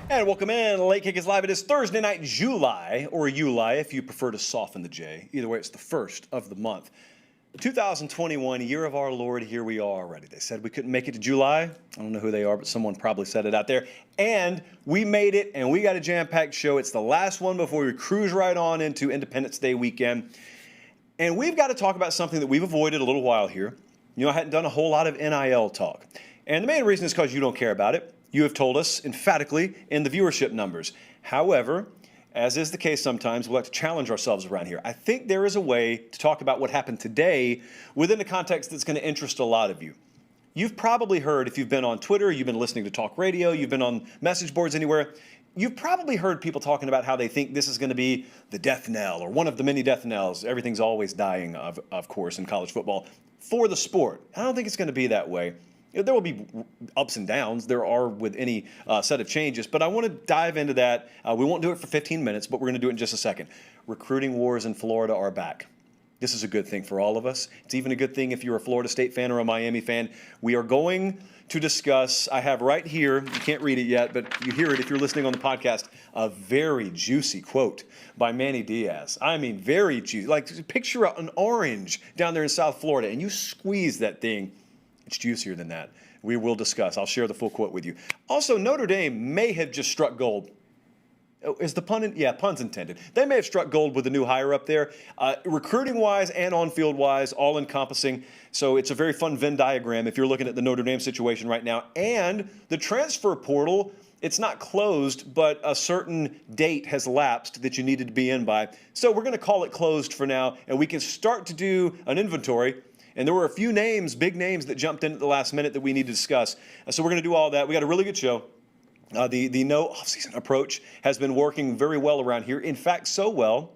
And welcome in. Late Kick is live. It is Thursday night, July, or July if you prefer to soften the J. Either way, it's the first of the month. 2021, year of our Lord, here we are already. They said we couldn't make it to July. I don't know who they are, but someone probably said it out there. And we made it, and we got a jam-packed show. It's the last one before we cruise right on into Independence Day weekend. And we've got to talk about something that we've avoided a little while here. You know, I hadn't done a whole lot of NIL talk. And the main reason is because you don't care about it. You have told us emphatically in the viewership numbers. However, as is the case sometimes, we'll have to challenge ourselves around here. I think there is a way to talk about what happened today within a context that's going to interest a lot of you. You've probably heard, if you've been on Twitter, you've been listening to talk radio, you've been on message boards anywhere, you've probably heard people talking about how they think this is going to be the death knell or one of the many death knells. Everything's always dying, of course, in college football for the sport. I don't think it's going to be that way. There will be ups and downs. There are with any set of changes. But I want to dive into that. We won't do it for 15 minutes, but we're going to do it in just a second. Recruiting wars in Florida are back. This is a good thing for all of us. It's even a good thing if you're a Florida State fan or a Miami fan. We are going to discuss, I have right here, you can't read it yet, but you hear it if you're listening on the podcast, a very juicy quote by Manny Diaz. I mean, very juicy. Like, picture an orange down there in South Florida, and you squeeze that thing. It's juicier than that. We will discuss. I'll share the full quote with you. Also, Notre Dame may have just struck gold. Is the pun in? Yeah, pun's intended. They may have struck gold with the new hire up there. Recruiting-wise and on-field-wise, all-encompassing. So it's a very fun Venn diagram if you're looking at the Notre Dame situation right now. And the transfer portal, it's not closed, but a certain date has lapsed that you needed to be in by. So we're going to call it closed for now, and we can start to do an inventory. And there were a few names, big names, that jumped in at the last minute that we need to discuss. So we're going to do all that. We got a really good show. The no offseason approach has been working very well around here. In fact, so well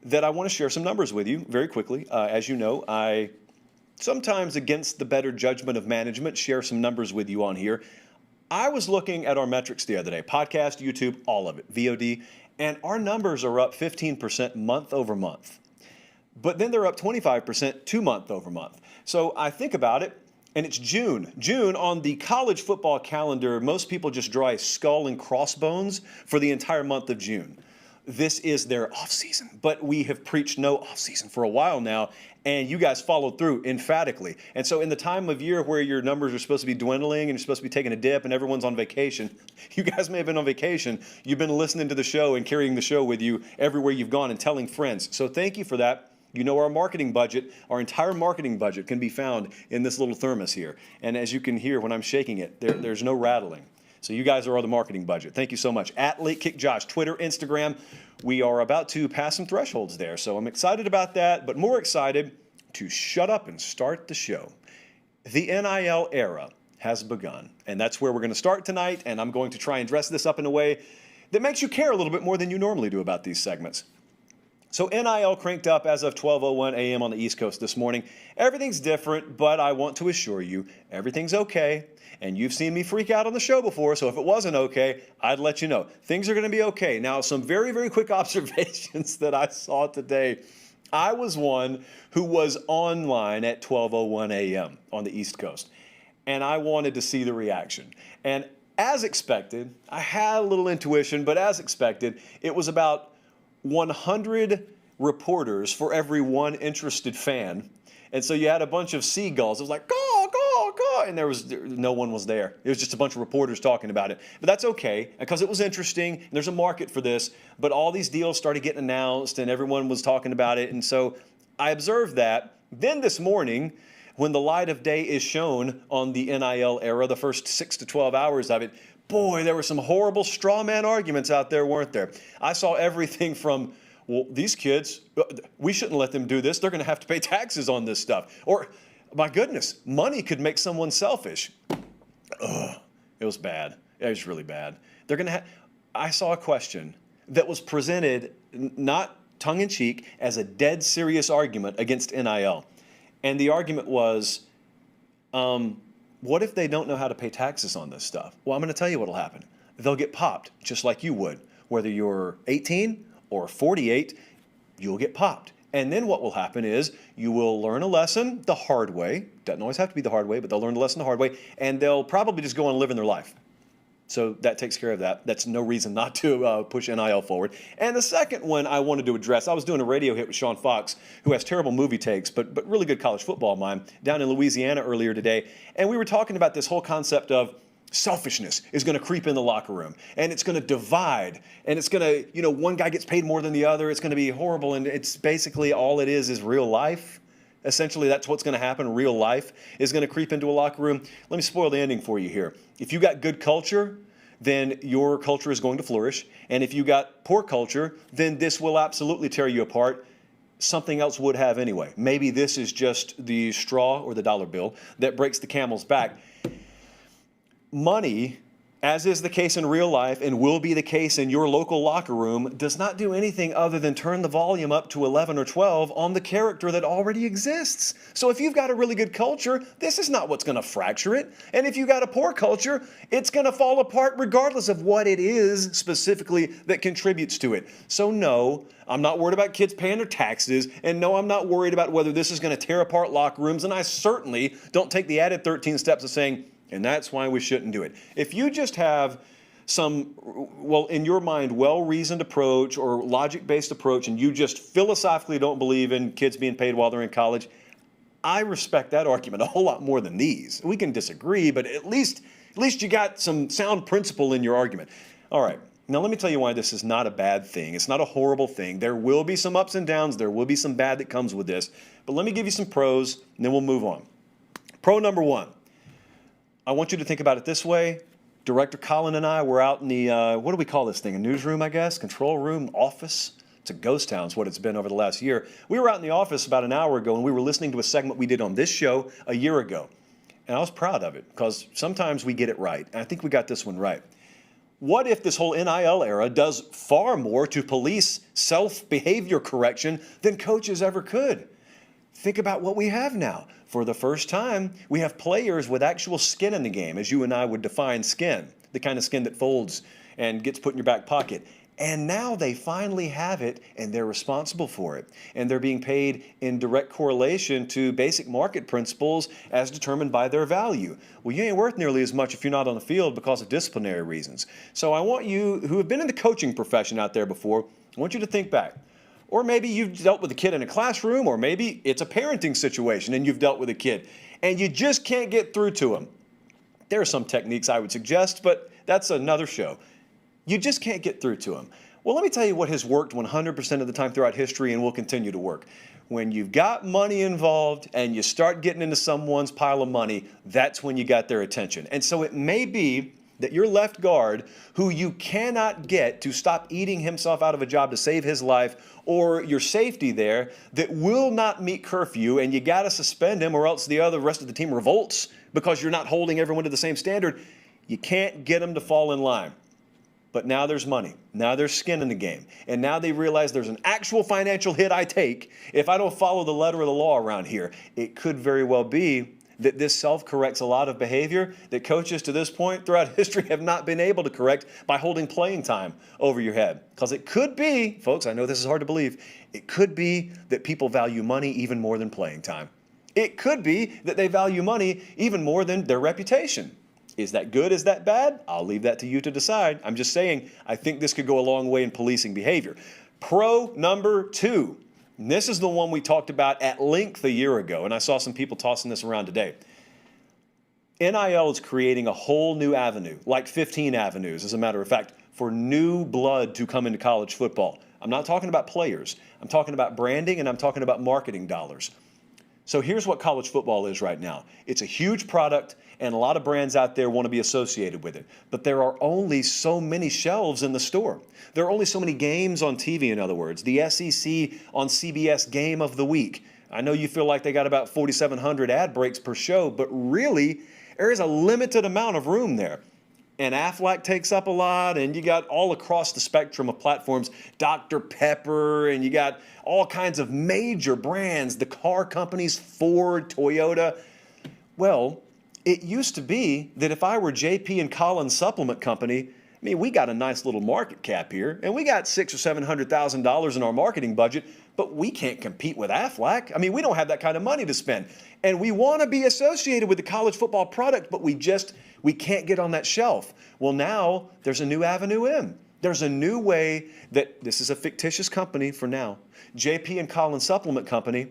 that I want to share some numbers with you very quickly. As you know, I sometimes, against the better judgment of management, share some numbers with you on here. I was looking at our metrics the other day, podcast, YouTube, all of it, VOD, and our numbers are up 15% month over month. But then they're up 25% 2 month over month. So I think about it, and it's June. June, on the college football calendar, most people just draw a skull and crossbones for the entire month of June. This is their offseason, but we have preached no offseason for a while now, and you guys followed through emphatically. And so in the time of year where your numbers are supposed to be dwindling and you're supposed to be taking a dip and everyone's on vacation, you guys may have been on vacation. You've been listening to the show and carrying the show with you everywhere you've gone and telling friends. So thank you for that. You know, our marketing budget, our entire marketing budget can be found in this little thermos here. And as you can hear when I'm shaking it, there's no rattling. So you guys are the marketing budget. Thank you so much. At Late Kick Josh, Twitter, Instagram. We are about to pass some thresholds there. So I'm excited about that, but more excited to shut up and start the show. The NIL era has begun. And that's where we're going to start tonight. And I'm going to try and dress this up in a way that makes you care a little bit more than you normally do about these segments. So NIL cranked up as of 12:01 a.m. on the East Coast this morning. Everything's different, but I want to assure you everything's okay. And you've seen me freak out on the show before, so if it wasn't okay, I'd let you know. Things are going to be okay. Now, some very, very quick observations that I saw today. I was one who was online at 12:01 a.m. on the East Coast, and I wanted to see the reaction. And as expected, I had a little intuition, but as expected, it was about 100 reporters for every one interested fan. And so you had a bunch of seagulls. It was like, go, go, go. And no one was there. It was just a bunch of reporters talking about it. But that's okay, because it was interesting. And there's a market for this. But all these deals started getting announced, and everyone was talking about it. And so I observed that. Then this morning, when the light of day is shown on the NIL era, the first 6 to 12 hours of it, boy, there were some horrible straw man arguments out there, weren't there? I saw everything from, well, these kids, we shouldn't let them do this. They're going to have to pay taxes on this stuff. Or, my goodness, money could make someone selfish. Ugh, it was bad. It was really bad. They're going to I saw a question that was presented, not tongue-in-cheek, as a dead serious argument against NIL. And the argument was, what if they don't know how to pay taxes on this stuff? Well, I'm going to tell you what will happen. They'll get popped, just like you would. Whether you're 18 or 48, you'll get popped. And then what will happen is you will learn a lesson the hard way. Doesn't always have to be the hard way, but they'll learn the lesson the hard way, and they'll probably just go on living their life. So that takes care of that. That's no reason not to push NIL forward. And the second one I wanted to address, I was doing a radio hit with Sean Fox, who has terrible movie takes, but really good college football mind, down in Louisiana earlier today. And we were talking about this whole concept of selfishness is going to creep in the locker room, and it's going to divide, and it's going to, one guy gets paid more than the other. It's going to be horrible, and it's basically all it is real life. Essentially, that's what's going to happen. Real life is going to creep into a locker room. Let me spoil the ending for you here. If you got good culture, then your culture is going to flourish. And if you got poor culture, then this will absolutely tear you apart. Something else would have anyway. Maybe this is just the straw or the dollar bill that breaks the camel's back. Money, as is the case in real life and will be the case in your local locker room, does not do anything other than turn the volume up to 11 or 12 on the character that already exists. So if you've got a really good culture, this is not what's going to fracture it. And if you've got a poor culture, it's going to fall apart regardless of what it is specifically that contributes to it. So no, I'm not worried about kids paying their taxes, and no, I'm not worried about whether this is going to tear apart locker rooms, and I certainly don't take the added 13 steps of saying, and that's why we shouldn't do it. If you just have some, in your mind, well-reasoned approach or logic-based approach, and you just philosophically don't believe in kids being paid while they're in college, I respect that argument a whole lot more than these. We can disagree, but at least you got some sound principle in your argument. All right. Now, let me tell you why this is not a bad thing. It's not a horrible thing. There will be some ups and downs. There will be some bad that comes with this. But let me give you some pros, and then we'll move on. Pro number one. I want you to think about it this way. Director Colin and I were out in the, what do we call this thing? A newsroom, I guess? Control room, office? It's a ghost town is what it's been over the last year. We were out in the office about an hour ago, and we were listening to a segment we did on this show a year ago. And I was proud of it, because sometimes we get it right. And I think we got this one right. What if this whole NIL era does far more to police self-behavior correction than coaches ever could? Think about what we have now. For the first time, we have players with actual skin in the game, as you and I would define skin, the kind of skin that folds and gets put in your back pocket. And now they finally have it, and they're responsible for it. And they're being paid in direct correlation to basic market principles as determined by their value. Well, you ain't worth nearly as much if you're not on the field because of disciplinary reasons. So I want you, who have been in the coaching profession out there before, I want you to think back. Or maybe you've dealt with a kid in a classroom, or maybe it's a parenting situation and you've dealt with a kid, and you just can't get through to them. There are some techniques I would suggest, but that's another show. You just can't get through to them. Well, let me tell you what has worked 100% of the time throughout history and will continue to work. When you've got money involved and you start getting into someone's pile of money, that's when you got their attention. And so it may be that your left guard, who you cannot get to stop eating himself out of a job to save his life, or your safety there, that will not meet curfew, and you got to suspend him, or else the rest of the team revolts because you're not holding everyone to the same standard. You can't get them to fall in line. But now there's money. Now there's skin in the game. And now they realize there's an actual financial hit I take if I don't follow the letter of the law around here. It could very well be that this self-corrects a lot of behavior that coaches to this point throughout history have not been able to correct by holding playing time over your head. Because it could be, folks, I know this is hard to believe, it could be that people value money even more than playing time. It could be that they value money even more than their reputation. Is that good? Is that bad? I'll leave that to you to decide. I'm just saying, I think this could go a long way in policing behavior. Pro number two. And this is the one we talked about at length a year ago, and I saw some people tossing this around today. NIL is creating a whole new avenue, like 15 avenues, as a matter of fact, for new blood to come into college football. I'm not talking about players. I'm talking about branding, and I'm talking about marketing dollars. So here's what college football is right now. It's a huge product, and a lot of brands out there want to be associated with it. But there are only so many shelves in the store. There are only so many games on TV, in other words. The SEC on CBS Game of the Week. I know you feel like they got about 4,700 ad breaks per show, but really, there is a limited amount of room there. And Aflac takes up a lot, and you got all across the spectrum of platforms, Dr. Pepper, and you got all kinds of major brands, the car companies, Ford, Toyota. Well, it used to be that if I were JP and Collins Supplement Company, we got a nice little market cap here, and we got $600,000 or $700,000 in our marketing budget. but we can't compete with Aflac. I mean, we don't have that kind of money to spend. And we want to be associated with the college football product, but we can't get on that shelf. Well, now there's a new avenue in. There's a new way that this is a fictitious company for now. JP and Collins Supplement Company,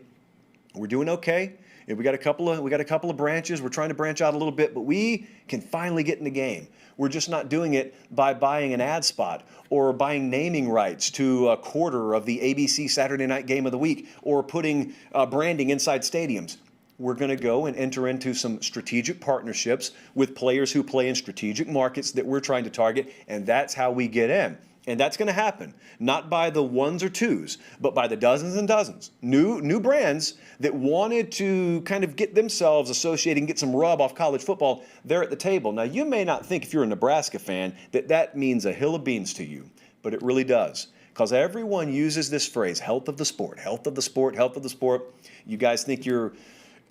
we're doing okay. We got a couple of branches. We're trying to branch out a little bit, but we can finally get in the game. We're just not doing it by buying an ad spot or buying naming rights to a quarter of the ABC Saturday night game of the week or putting branding inside stadiums. We're going to go and enter into some strategic partnerships with players who play in strategic markets that we're trying to target, and that's how we get in. And that's going to happen, not by the ones or twos, but by the dozens and dozens. New brands that wanted to kind of get themselves associated and get some rub off college football, they're at the table. Now, you may not think, if you're a Nebraska fan, that means a hill of beans to you, but it really does. Because everyone uses this phrase, health of the sport, health of the sport, health of the sport. You guys think you're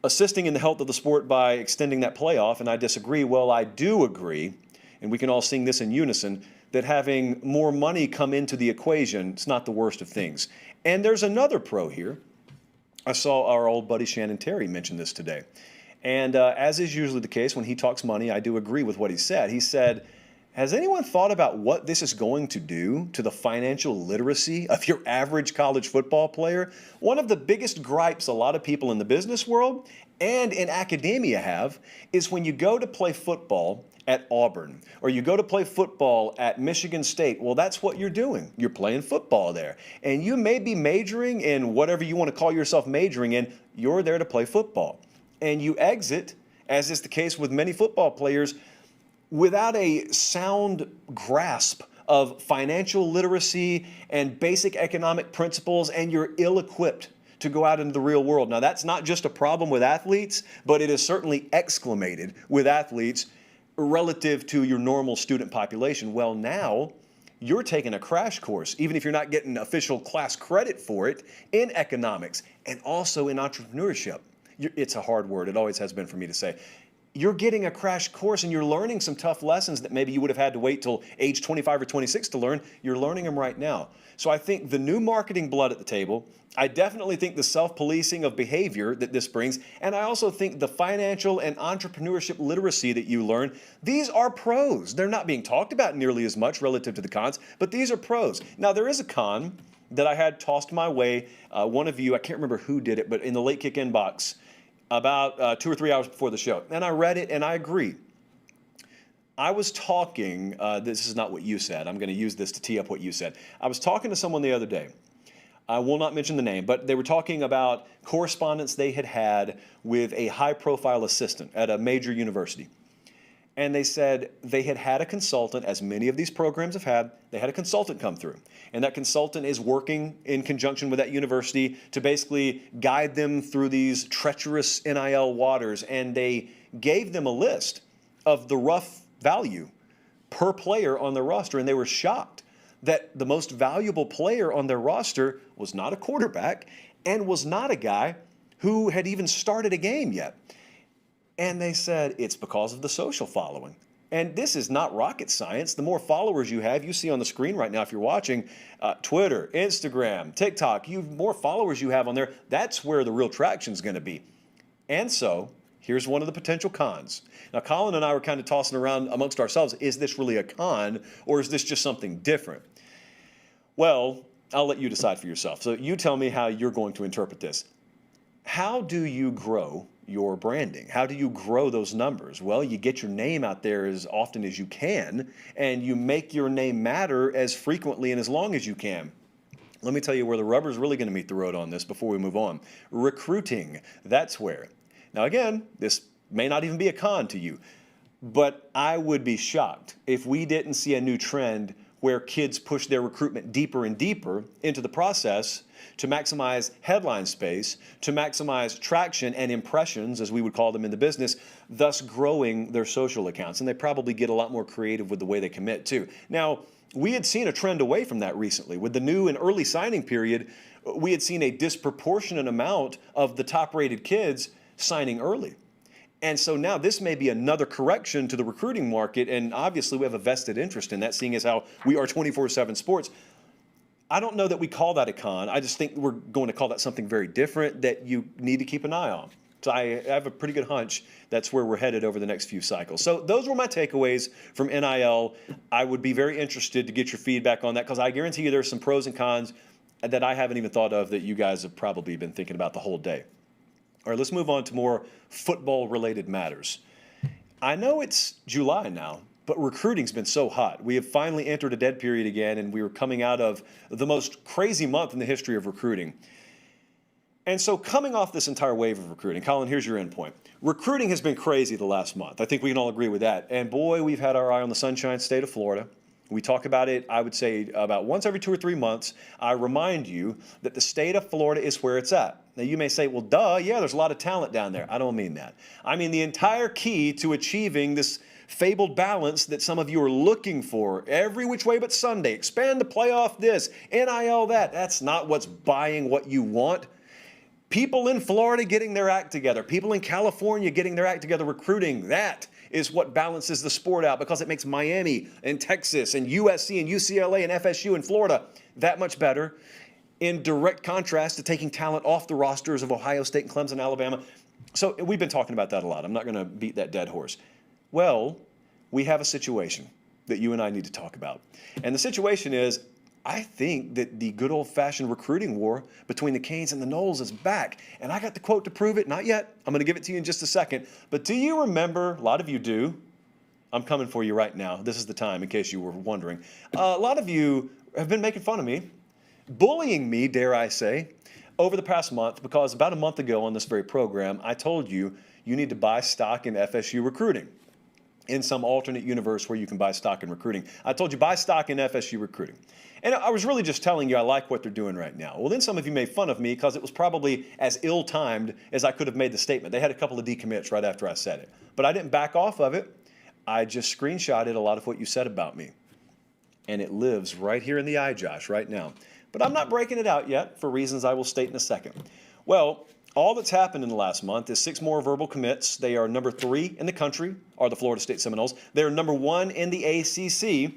assisting in the health of the sport by extending that playoff, and I disagree. Well, I do agree, and we can all sing this in unison, that having more money come into the equation, it's not the worst of things. And there's another pro here. I saw our old buddy Shannon Terry mention this today. And as is usually the case when he talks money, I do agree with what he said. He said, has anyone thought about what this is going to do to the financial literacy of your average college football player? One of the biggest gripes a lot of people in the business world and in academia have is when you go to play football at Auburn, or you go to play football at Michigan State, well, that's what you're doing. You're playing football there. And you may be majoring in whatever you want to call yourself majoring in. You're there to play football. And you exit, as is the case with many football players, without a sound grasp of financial literacy and basic economic principles, and you're ill-equipped to go out into the real world. Now, that's not just a problem with athletes, but it is certainly exclamated with athletes relative to your normal student population. Well, now you're taking a crash course, even if you're not getting official class credit for it, in economics and also in entrepreneurship. It's a hard word. It always has been for me to say. You're getting a crash course and you're learning some tough lessons that maybe you would have had to wait till age 25 or 26 to learn. You're learning them right now. So I think the new marketing blood at the table, I definitely think the self-policing of behavior that this brings, and I also think the financial and entrepreneurship literacy that you learn, these are pros. They're not being talked about nearly as much relative to the cons, but these are pros. Now, there is a con that I had tossed my way. One of you, I can't remember who did it, but in the Late Kick inbox, about 2 or 3 hours before the show. And I read it, and I agree. I was talking, this is not what you said. I'm going to use this to tee up what you said. I was talking to someone the other day. I will not mention the name, but they were talking about correspondence they had had with a high-profile assistant at a major university. And they said they had had a consultant, as many of these programs have had, they had a consultant come through. And that consultant is working in conjunction with that university to basically guide them through these treacherous NIL waters. And they gave them a list of the rough value per player on their roster. And they were shocked that the most valuable player on their roster was not a quarterback and was not a guy who had even started a game yet. And they said it's because of the social following. And this is not rocket science. The more followers you have, you see on the screen right now if you're watching, Twitter, Instagram, TikTok, more followers you have on there, that's where the real traction is going to be. And so here's one of the potential cons. Now, Colin and I were kind of tossing around amongst ourselves, is this really a con or is this just something different? Well, I'll let you decide for yourself. So you tell me how you're going to interpret this. How do you grow your branding? How do you grow those numbers? Well, you get your name out there as often as you can, and you make your name matter as frequently and as long as you can. Let me tell you where the rubber's really going to meet the road on this before we move on. Recruiting, that's where. Now again, this may not even be a con to you, but I would be shocked if we didn't see a new trend where kids push their recruitment deeper and deeper into the process to maximize headline space, to maximize traction and impressions, as we would call them in the business, thus growing their social accounts. And they probably get a lot more creative with the way they commit too. Now, we had seen a trend away from that recently. With the new and early signing period, we had seen a disproportionate amount of the top-rated kids signing early. And so now this may be another correction to the recruiting market, and obviously we have a vested interest in that, seeing as how we are 24/7 sports. I don't know that we call that a con. I just think we're going to call that something very different that you need to keep an eye on. So I have a pretty good hunch that's where we're headed over the next few cycles. So those were my takeaways from NIL. I would be very interested to get your feedback on that because I guarantee you there's some pros and cons that I haven't even thought of that you guys have probably been thinking about the whole day. All right, let's move on to more football-related matters. I know it's July now, but recruiting's been so hot. We have finally entered a dead period again, and we were coming out of the most crazy month in the history of recruiting. And so coming off this entire wave of recruiting, Colin, here's your end point. Recruiting has been crazy the last month. I think we can all agree with that. And boy, we've had our eye on the Sunshine State of Florida. We talk about it, I would say, about once every 2 or 3 months. I remind you that the state of Florida is where it's at. Now, you may say, well, duh, yeah, there's a lot of talent down there. I don't mean that. I mean the entire key to achieving this fabled balance that some of you are looking for every which way but Sunday. Expand the playoff this, NIL that. That's not what's buying what you want. People in Florida getting their act together. People in California getting their act together, recruiting. That is what balances the sport out because it makes Miami and Texas and USC and UCLA and FSU and Florida that much better, in direct contrast to taking talent off the rosters of Ohio State and Clemson, Alabama. So we've been talking about that a lot. I'm not going to beat that dead horse. Well, we have a situation that you and I need to talk about. And the situation is, I think that the good old-fashioned recruiting war between the Canes and the Noles is back. And I got the quote to prove it. Not yet. I'm going to give it to you in just a second. But do you remember, a lot of you do, I'm coming for you right now. This is the time, in case you were wondering. A lot of you have been making fun of me, bullying me, dare I say, over the past month, because about a month ago on this very program, I told you you need to buy stock in FSU recruiting, in some alternate universe where you can buy stock in recruiting. I told you buy stock in FSU recruiting. And I was really just telling you I like what they're doing right now. Well, then some of you made fun of me because it was probably as ill-timed as I could have made the statement. They had a couple of decommits right after I said it. But I didn't back off of it. I just screenshotted a lot of what you said about me. And it lives right here in the eye, Josh, right now. But I'm not breaking it out yet for reasons I will state in a second. Well, all that's happened in the last month is 6 more verbal commits. They are number 3 in the country, are the Florida State Seminoles. They're number 1 in the ACC,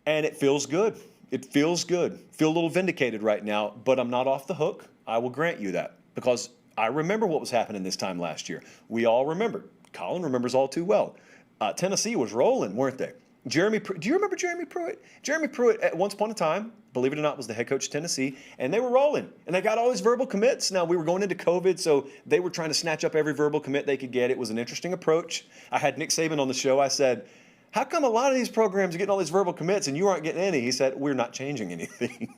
and it feels good. It feels good. Feel a little vindicated right now, but I'm not off the hook. I will grant you that because I remember what was happening this time last year. We all remember. Colin remembers all too well. Tennessee was rolling, weren't they? Do you remember Jeremy Pruitt? Jeremy Pruitt, at once upon a time, believe it or not, was the head coach of Tennessee, and they were rolling, and they got all these verbal commits. Now, we were going into COVID, so they were trying to snatch up every verbal commit they could get. It was an interesting approach. I had Nick Saban on the show. I said, how come a lot of these programs are getting all these verbal commits and you aren't getting any? He said, we're not changing anything.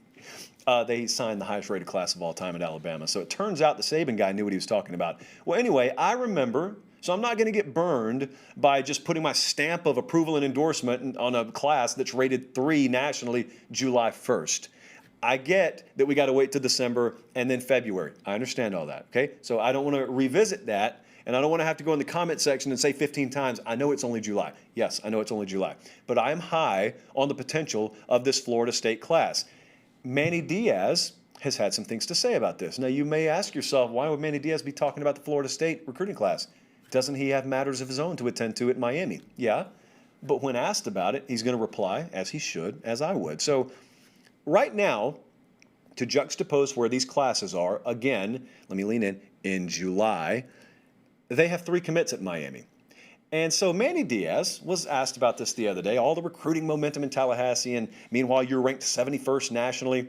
They signed the highest rated class of all time at Alabama. So it turns out the Saban guy knew what he was talking about. Well, anyway, I remember. So I'm not going to get burned by just putting my stamp of approval and endorsement on a class that's rated 3 nationally July 1st. I get that we got to wait till December and then February. I understand all that, okay? So I don't want to revisit that, and I don't want to have to go in the comment section and say 15 times, I know it's only July. Yes, I know it's only July. But I am high on the potential of this Florida State class. Manny Diaz has had some things to say about this. Now, you may ask yourself, why would Manny Diaz be talking about the Florida State recruiting class? Doesn't he have matters of his own to attend to at Miami? Yeah, but when asked about it, he's going to reply, as he should, as I would. So right now, to juxtapose where these classes are, again, let me lean in July, they have 3 commits at Miami. And so Manny Diaz was asked about this the other day, all the recruiting momentum in Tallahassee, and meanwhile, you're ranked 71st nationally.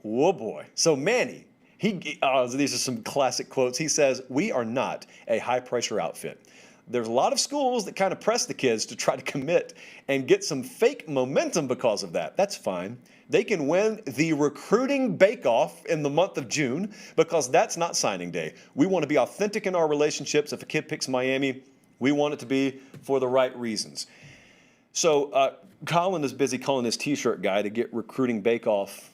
Whoa, boy. So Manny, these are some classic quotes. He says, we are not a high-pressure outfit. There's a lot of schools that kind of press the kids to try to commit and get some fake momentum because of that. That's fine. They can win the recruiting bake-off in the month of June because that's not signing day. We want to be authentic in our relationships. If a kid picks Miami, we want it to be for the right reasons. So Colin is busy calling his T-shirt guy to get recruiting bake-off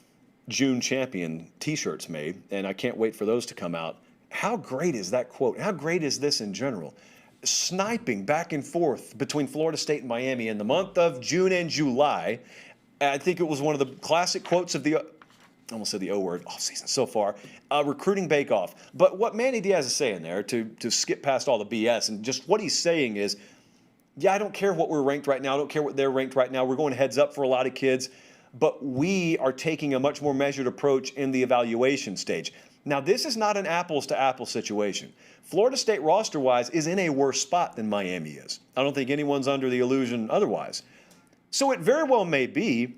June champion T-shirts made, and I can't wait for those to come out. How great is that quote? How great is this in general? Sniping back and forth between Florida State and Miami in the month of June and July. I think it was one of the classic quotes of the, I almost said the O word, off season so far, recruiting bake-off. But what Manny Diaz is saying there, to skip past all the BS, and just what he's saying is, yeah, I don't care what we're ranked right now. I don't care what they're ranked right now. We're going heads up for a lot of kids. but we are taking a much more measured approach in the evaluation stage. Now, this is not an apples-to-apples situation. Florida State roster-wise is in a worse spot than Miami is. I don't think anyone's under the illusion otherwise. So it very well may be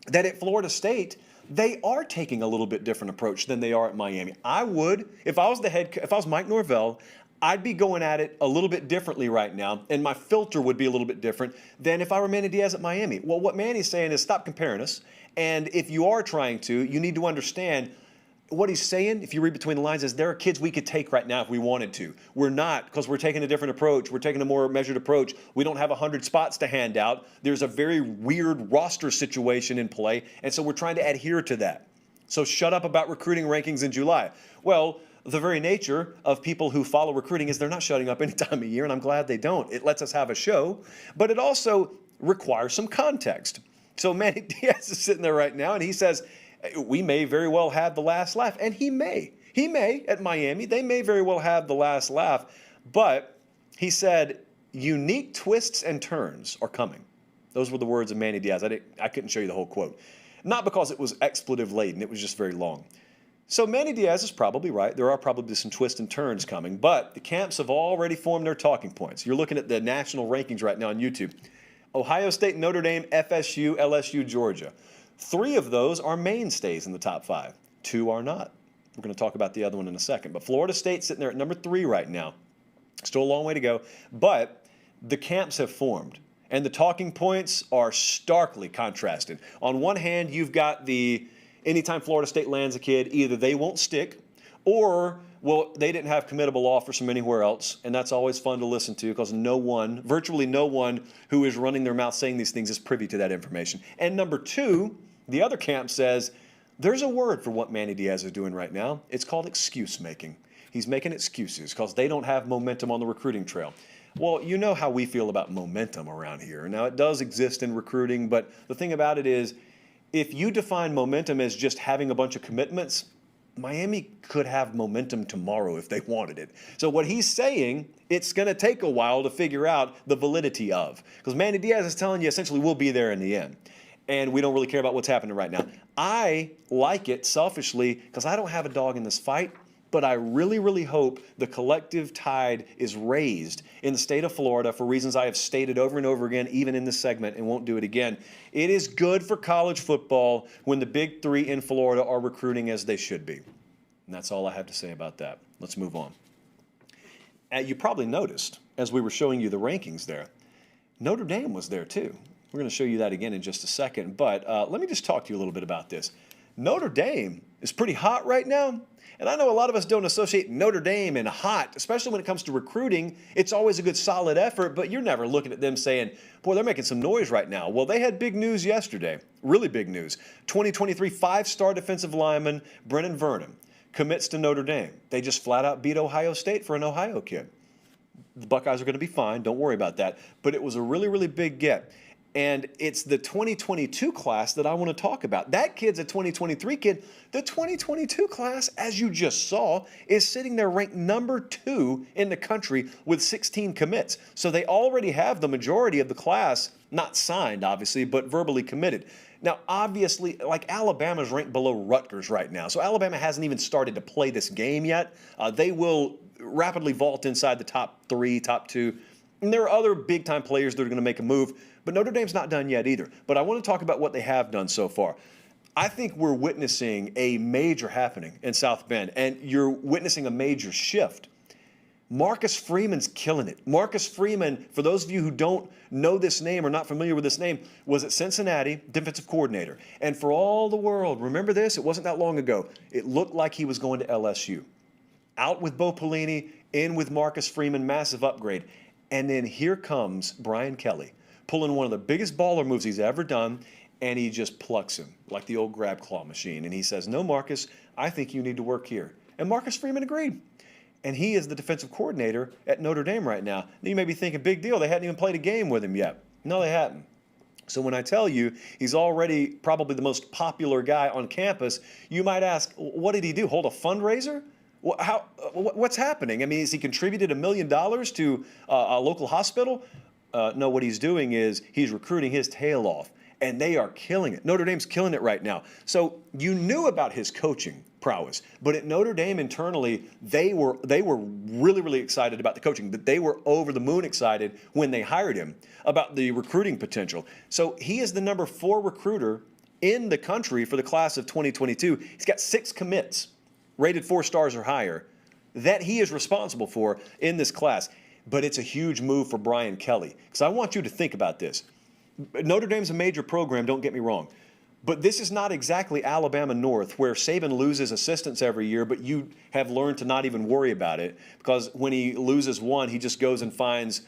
that at Florida State, they are taking a little bit different approach than they are at Miami. I would, if I was Mike Norvell, I'd be going at it a little bit differently right now, and my filter would be a little bit different than if I were Manny Diaz at Miami. Well, what Manny's saying is stop comparing us, and if you are trying to, you need to understand what he's saying, if you read between the lines, is there are kids we could take right now if we wanted to. We're not, because we're taking a different approach. We're taking a more measured approach. We don't have 100 spots to hand out. There's a very weird roster situation in play, and so we're trying to adhere to that. So shut up about recruiting rankings in July. Well, the very nature of people who follow recruiting is they're not shutting up any time of year, and I'm glad they don't. It lets us have a show, but it also requires some context. So Manny Diaz is sitting there right now, and he says, we may very well have the last laugh. And he may. He may at Miami. They may very well have the last laugh. But he said, unique twists and turns are coming. Those were the words of Manny Diaz. I couldn't show you the whole quote. Not because it was expletive laden. It was just very long. So Manny Diaz is probably right. There are probably some twists and turns coming. But the camps have already formed their talking points. You're looking at the national rankings right now on YouTube. Ohio State, Notre Dame, FSU, LSU, Georgia. 3 of those are mainstays in the top 5. 2 are not. We're going to talk about the other one in a second. But Florida State's sitting there at number 3 right now. Still a long way to go. But the camps have formed. And the talking points are starkly contrasted. On one hand, you've got the anytime Florida State lands a kid, either they won't stick or, well, they didn't have committable offers from anywhere else. And that's always fun to listen to because virtually no one who is running their mouth saying these things is privy to that information. And number 2, the other camp says there's a word for what Manny Diaz is doing right now. It's called excuse making. He's making excuses because they don't have momentum on the recruiting trail. Well, you know how we feel about momentum around here. Now, it does exist in recruiting, but the thing about it is if you define momentum as just having a bunch of commitments, Miami could have momentum tomorrow if they wanted it. So what he's saying, it's going to take a while to figure out the validity of. Because Manny Diaz is telling you essentially we'll be there in the end. And we don't really care about what's happening right now. I like it selfishly because I don't have a dog in this fight, but I really, really hope the collective tide is raised in the state of Florida for reasons I have stated over and over again, even in this segment, and won't do it again. It is good for college football when the big 3 in Florida are recruiting as they should be. And that's all I have to say about that. Let's move on. You probably noticed, as we were showing you the rankings there, Notre Dame was there too. We're going to show you that again in just a second, but let me just talk to you a little bit about this. Notre Dame is pretty hot right now, and I know a lot of us don't associate Notre Dame and hot, especially when it comes to recruiting. It's always a good solid effort, but you're never looking at them saying, boy, they're making some noise right now. Well, they had big news yesterday, really big news. 2023 5-star defensive lineman Brennan Vernon commits to Notre Dame. They just flat out beat Ohio State for an Ohio kid. The Buckeyes are going to be fine, don't worry about that, but it was a really, really big get. And it's the 2022 class that I want to talk about. That kid's a 2023 kid. The 2022 class, as you just saw, is sitting there ranked number 2 in the country with 16 commits. So they already have the majority of the class, not signed, obviously, but verbally committed. Now, obviously, like Alabama's ranked below Rutgers right now. So Alabama hasn't even started to play this game yet. They will rapidly vault inside the top 3, top 2. And there are other big-time players that are going to make a move, but Notre Dame's not done yet either. But I want to talk about what they have done so far. I think we're witnessing a major happening in South Bend, and you're witnessing a major shift. Marcus Freeman's killing it. Marcus Freeman, for those of you who don't know this name or not familiar with this name, was at Cincinnati, defensive coordinator. And for all the world, remember this? It wasn't that long ago. It looked like he was going to LSU. Out with Bo Pelini, in with Marcus Freeman, massive upgrade. And then here comes Brian Kelly, pulling one of the biggest baller moves he's ever done, and he just plucks him like the old grab claw machine. And he says, no, Marcus, I think you need to work here. And Marcus Freeman agreed. And he is the defensive coordinator at Notre Dame right now. Now you may be thinking, big deal, they hadn't even played a game with him yet. No, they hadn't. So when I tell you he's already probably the most popular guy on campus, you might ask, what did he do, hold a fundraiser? What's happening? I mean, has he contributed $1 million to a local hospital? No, what he's doing is he's recruiting his tail off. and they are killing it. Notre Dame's killing it right now. So you knew about his coaching prowess, but at Notre Dame internally, they were really, really excited about the coaching. That they were over the moon excited when they hired him about the recruiting potential. So he is the number 4 recruiter in the country for the class of 2022. He's got 6 commits rated 4 stars or higher that he is responsible for in this class. But it's a huge move for Brian Kelly, because I want you to think about this. Notre Dame's a major program, don't get me wrong. But this is not exactly Alabama North, where Saban loses assistants every year, but you have learned to not even worry about it, because when he loses one, he just goes and finds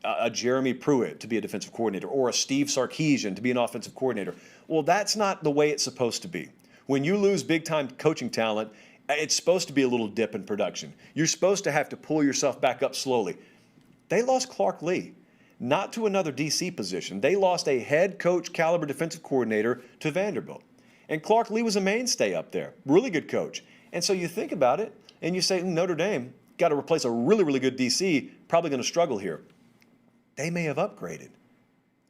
a Jeremy Pruitt to be a defensive coordinator or a Steve Sarkisian to be an offensive coordinator. Well, that's not the way it's supposed to be. When you lose big-time coaching talent, it's supposed to be a little dip in production. You're supposed to have to pull yourself back up slowly. They lost Clark Lee. Not to another DC position. They lost a head coach caliber defensive coordinator to Vanderbilt. And Clark Lee was a mainstay up there. Really good coach. And so you think about it and you say, Notre Dame got to replace a really, really good DC, probably going to struggle here. They may have upgraded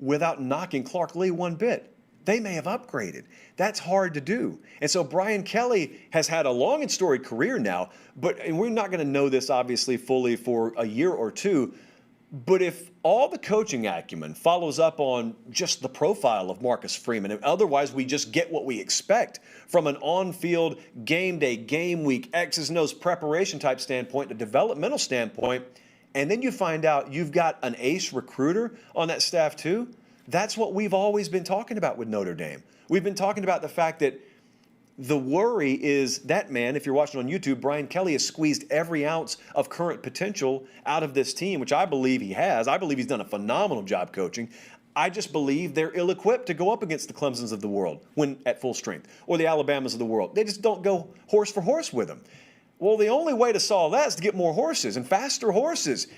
without knocking Clark Lee one bit. They may have upgraded. That's hard to do. And so Brian Kelly has had a long and storied career now, and we're not going to know this obviously fully for a year or two. But if all the coaching acumen follows up on just the profile of Marcus Freeman, and otherwise we just get what we expect from an on-field, game day, game week, X's and O's preparation type standpoint, a developmental standpoint, and then you find out you've got an ace recruiter on that staff too, that's what we've always been talking about with Notre Dame. We've been talking about the fact that the worry is that man, if you're watching on YouTube, Brian Kelly has squeezed every ounce of current potential out of this team, which I believe he has. I believe he's done a phenomenal job coaching. I just believe they're ill-equipped to go up against the Clemsons of the world when at full strength, or the Alabamas of the world. They just don't go horse for horse with them. Well, the only way to solve that is to get more horses and faster horses.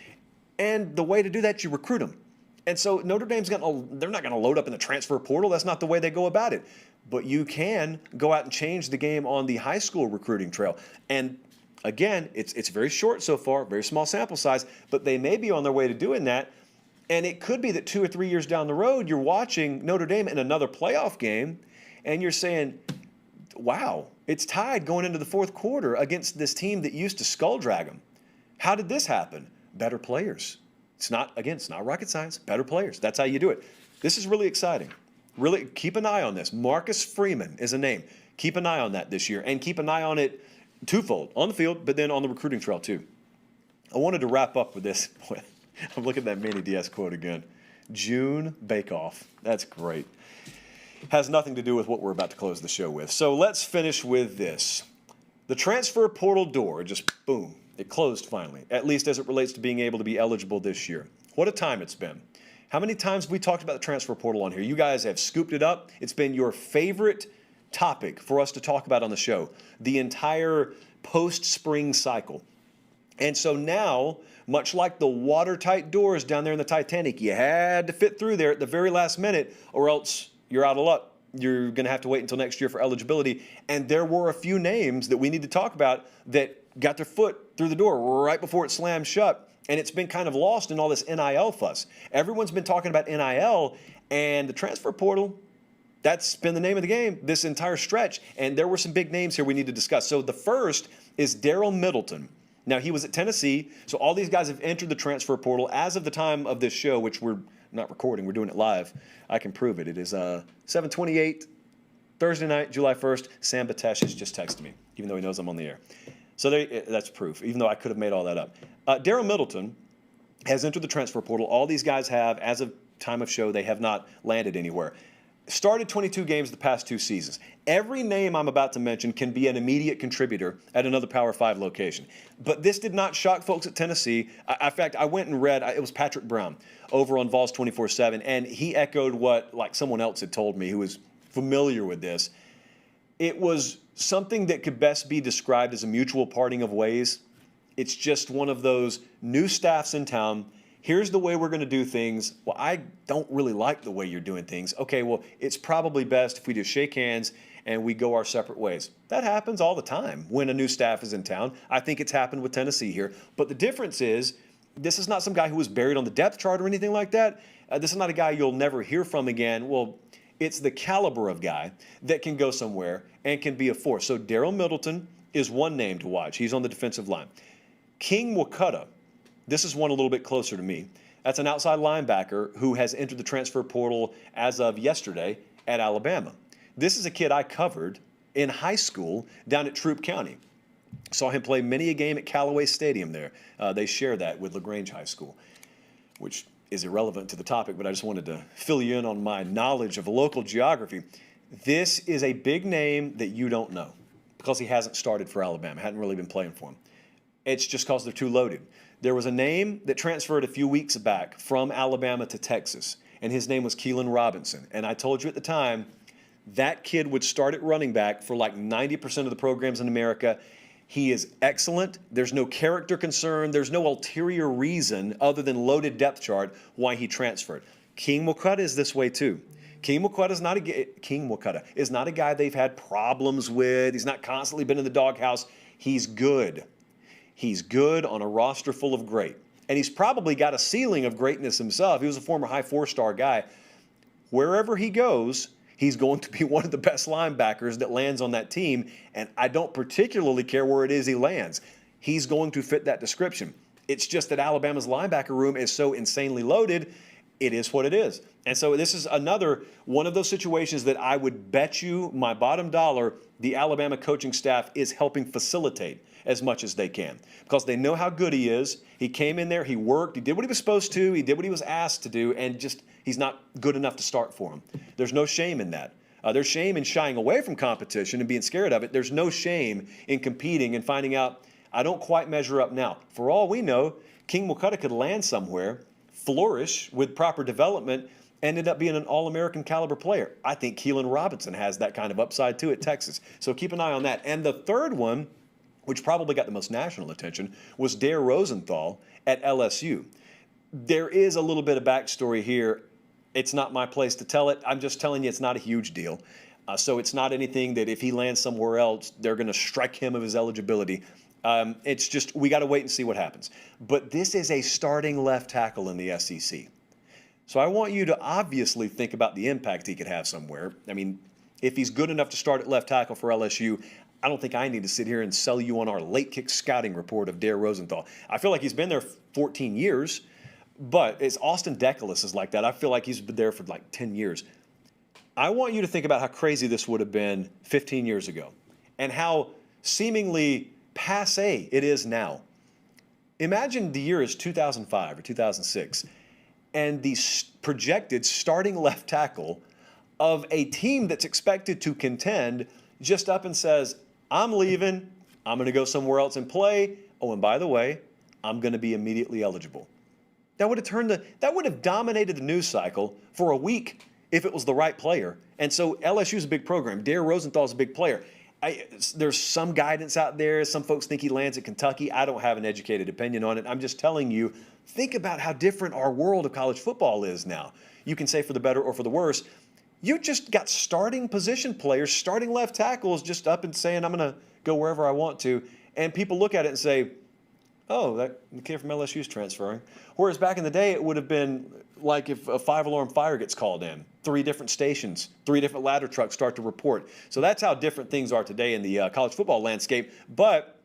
And the way to do that, you recruit them. And so Notre Dame's they're not going to load up in the transfer portal. That's not the way they go about it. But you can go out and change the game on the high school recruiting trail. And again, it's very short so far, very small sample size, but they may be on their way to doing that. And it could be that 2 or 3 years down the road, you're watching Notre Dame in another playoff game, and you're saying, wow, it's tied going into the fourth quarter against this team that used to skull drag them. How did this happen? Better players. It's not rocket science, better players. That's how you do it. This is really exciting. Really keep an eye on this. Marcus Freeman is a name. Keep an eye on that this year, and keep an eye on it twofold, on the field, but then on the recruiting trail too. I wanted to wrap up with this. I'm looking at that Manny Diaz quote again. June Bake-Off. That's great. Has nothing to do with what we're about to close the show with. So let's finish with this. The transfer portal door just, boom, it closed finally, at least as it relates to being able to be eligible this year. What a time it's been. How many times have we talked about the transfer portal on here? You guys have scooped it up. It's been your favorite topic for us to talk about on the show, the entire post-spring cycle. And so now, much like the watertight doors down there in the Titanic, you had to fit through there at the very last minute, or else you're out of luck. You're going to have to wait until next year for eligibility. And there were a few names that we need to talk about that got their foot through the door right before it slammed shut. And it's been kind of lost in all this NIL fuss. Everyone's been talking about NIL, and the transfer portal, that's been the name of the game this entire stretch. And there were some big names here we need to discuss. So the first is Daryl Middleton. Now, he was at Tennessee, so all these guys have entered the transfer portal as of the time of this show, which we're not recording, we're doing it live. I can prove it. It is 7:28, Thursday night, July 1st. Sam Batesh has just texted me, even though he knows I'm on the air. So that's proof, even though I could have made all that up. Daryl Middleton has entered the transfer portal. All these guys have, as of time of show, they have not landed anywhere. Started 22 games the past 2 seasons. Every name I'm about to mention can be an immediate contributor at another Power 5 location. But this did not shock folks at Tennessee. In fact, I went and read, it was Patrick Brown over on Vols 24/7, and he echoed what someone else had told me who was familiar with this. It was something that could best be described as a mutual parting of ways. It's just one of those new staffs in town. Here's the way we're going to do things. Well, I don't really like the way you're doing things. Okay, well, it's probably best if we just shake hands and we go our separate ways. That happens all the time when a new staff is in town. I think it's happened with Tennessee here. But the difference is, this is not some guy who was buried on the depth chart or anything like that. This is not a guy you'll never hear from again. Well, It's the caliber of guy that can go somewhere and can be a force. So Daryl Middleton is one name to watch. He's on the defensive line. King Wakutta, this is one a little bit closer to me. That's an outside linebacker who has entered the transfer portal as of yesterday at Alabama. This is a kid I covered in high school down at Troup County. Saw him play many a game at Callaway Stadium there. They share that with LaGrange High School, which is irrelevant to the topic, but I just wanted to fill you in on my knowledge of local geography. This is a big name that you don't know because he hasn't started for Alabama, hadn't really been playing for him. It's just because they're too loaded. There was a name that transferred a few weeks back from Alabama to Texas, and his name was Keelan Robinson. And I told you at the time, that kid would start at running back for like 90% of the programs in America. He is excellent. There's no character concern. There's no ulterior reason other than loaded depth chart why he transferred. King Wakutta is this way too. King Wakutta is not a guy they've had problems with. He's not constantly been in the doghouse. He's good. He's good on a roster full of great. And he's probably got a ceiling of greatness himself. He was a former high four-star guy. Wherever he goes, he's going to be one of the best linebackers that lands on that team, and I don't particularly care where it is he lands. He's going to fit that description. It's just that Alabama's linebacker room is so insanely loaded, it is what it is. And so this is another one of those situations that I would bet you my bottom dollar the Alabama coaching staff is helping facilitate as much as they can because they know how good he is. He came in there, he worked, he did what he was supposed to, he did what he was asked to do, and just he's not good enough to start for him. There's no shame in that. There's shame in shying away from competition and being scared of it. There's no shame in competing and finding out, I don't quite measure up now. For all we know, King Wakutta could land somewhere, flourish with proper development, ended up being an All-American caliber player. I think Keelan Robinson has that kind of upside too at Texas. So keep an eye on that. And the third one, which probably got the most national attention, was Dare Rosenthal at LSU. There is a little bit of backstory here. It's not my place to tell it. I'm just telling you it's not a huge deal. So it's not anything that if he lands somewhere else, they're going to strike him of his eligibility. It's just we got to wait and see what happens. But this is a starting left tackle in the SEC. So I want you to obviously think about the impact he could have somewhere. I mean, if he's good enough to start at left tackle for LSU, I don't think I need to sit here and sell you on our late kick scouting report of Dare Rosenthal. I feel like he's been there 14 years, but it's Austin Deculus is like that. I feel like he's been there for like 10 years. I want you to think about how crazy this would have been 15 years ago and how seemingly passé it is now. Imagine the year is 2005 or 2006, and the projected starting left tackle of a team that's expected to contend just up and says, I'm leaving, I'm going to go somewhere else and play. Oh, and by the way, I'm going to be immediately eligible. That would have dominated the news cycle for a week if it was the right player. And so LSU's a big program. Dare Rosenthal's a big player. There's some guidance out there. Some folks think he lands at Kentucky. I don't have an educated opinion on it. I'm just telling you, think about how different our world of college football is now. You can say for the better or for the worse. You just got starting position players, starting left tackles just up and saying, I'm going to go wherever I want to. And people look at it and say, oh, the kid from LSU is transferring. Whereas back in the day, it would have been like if a 5-alarm fire gets called in, 3 different stations, 3 different ladder trucks start to report. So that's how different things are today in the college football landscape. But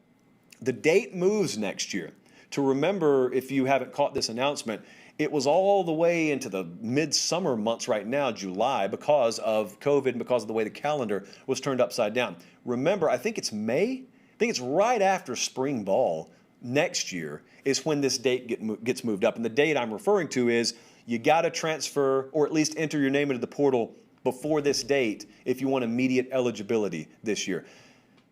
the date moves next year. To remember, if you haven't caught this announcement, it was all the way into the midsummer months right now, July, because of COVID and because of the way the calendar was turned upside down. Remember, I think it's May. I think it's right after spring ball next year is when this date gets moved up. And the date I'm referring to is you got to transfer or at least enter your name into the portal before this date if you want immediate eligibility this year.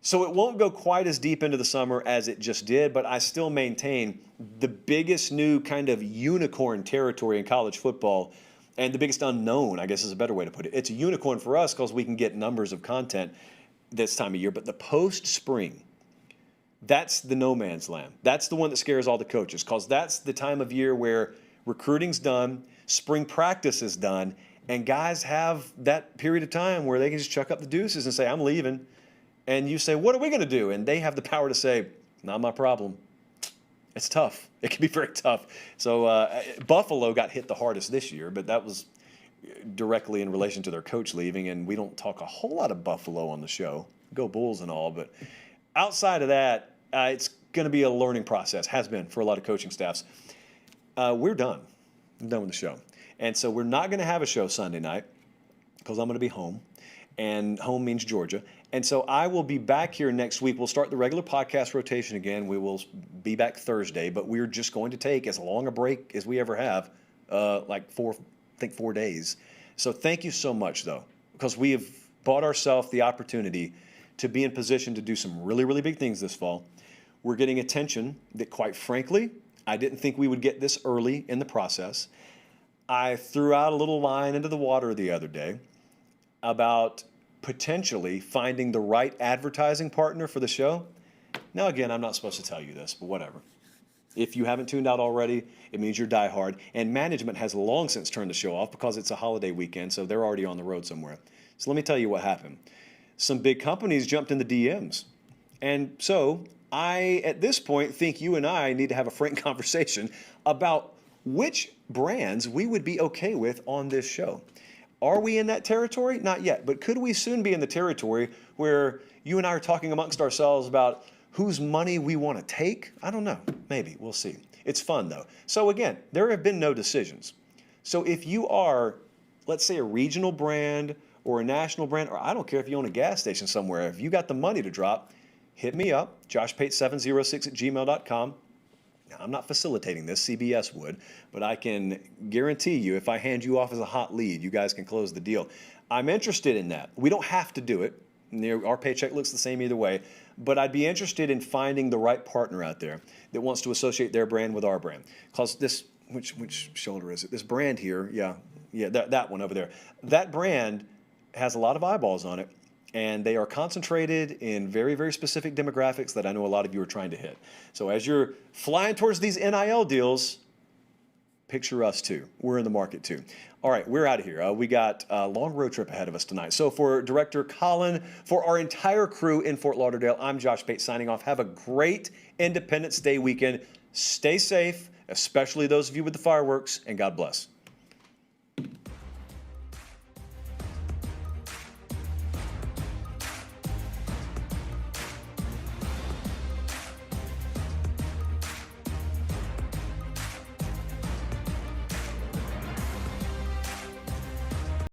So it won't go quite as deep into the summer as it just did, but I still maintain the biggest new kind of unicorn territory in college football and the biggest unknown, I guess is a better way to put it. It's a unicorn for us because we can get numbers of content this time of year, but the post-spring, that's the no man's land. That's the one that scares all the coaches because that's the time of year where recruiting's done, spring practice is done, and guys have that period of time where they can just chuck up the deuces and say, I'm leaving. And you say, what are we going to do? And they have the power to say, not my problem. It's tough. It can be very tough. So Buffalo got hit the hardest this year, but that was directly in relation to their coach leaving, and we don't talk a whole lot of Buffalo on the show. Go Bulls and all, but outside of that, it's going to be a learning process, has been for a lot of coaching staffs. We're done. I'm done with the show. And so we're not going to have a show Sunday night because I'm going to be home, and home means Georgia. And so I will be back here next week. We'll start the regular podcast rotation again. We will be back Thursday, but we're just going to take as long a break as we ever have, like 4 days. So thank you so much, though, because we have bought ourselves the opportunity to be in position to do some really, really big things this fall. We're getting attention that, quite frankly, I didn't think we would get this early in the process. I threw out a little line into the water the other day about potentially finding the right advertising partner for the show. Now, again, I'm not supposed to tell you this, but whatever. If you haven't tuned out already, it means you're diehard. And management has long since turned the show off because it's a holiday weekend, so they're already on the road somewhere. So let me tell you what happened. Some big companies jumped in the DMs. And so I, at this point, think you and I need to have a frank conversation about which brands we would be okay with on this show. Are we in that territory? Not yet. But could we soon be in the territory where you and I are talking amongst ourselves about whose money we want to take? I don't know. Maybe. We'll see. It's fun, though. So, again, there have been no decisions. So if you are, let's say, a regional brand or a national brand, or I don't care if you own a gas station somewhere, if you got the money to drop, hit me up, joshpate706@gmail.com. Now, I'm not facilitating this, CBS would, but I can guarantee you if I hand you off as a hot lead, you guys can close the deal. I'm interested in that. We don't have to do it. Our paycheck looks the same either way, but I'd be interested in finding the right partner out there that wants to associate their brand with our brand. Because this, which shoulder is it? This brand here, yeah, that one over there. That brand has a lot of eyeballs on it, and they are concentrated in very, very specific demographics that I know a lot of you are trying to hit. So as you're flying towards these NIL deals, picture us too. We're in the market too. All right, we're out of here. We got a long road trip ahead of us tonight. So for Director Colin, for our entire crew in Fort Lauderdale, I'm Josh Pate signing off. Have a great Independence Day weekend. Stay safe, especially those of you with the fireworks, and God bless.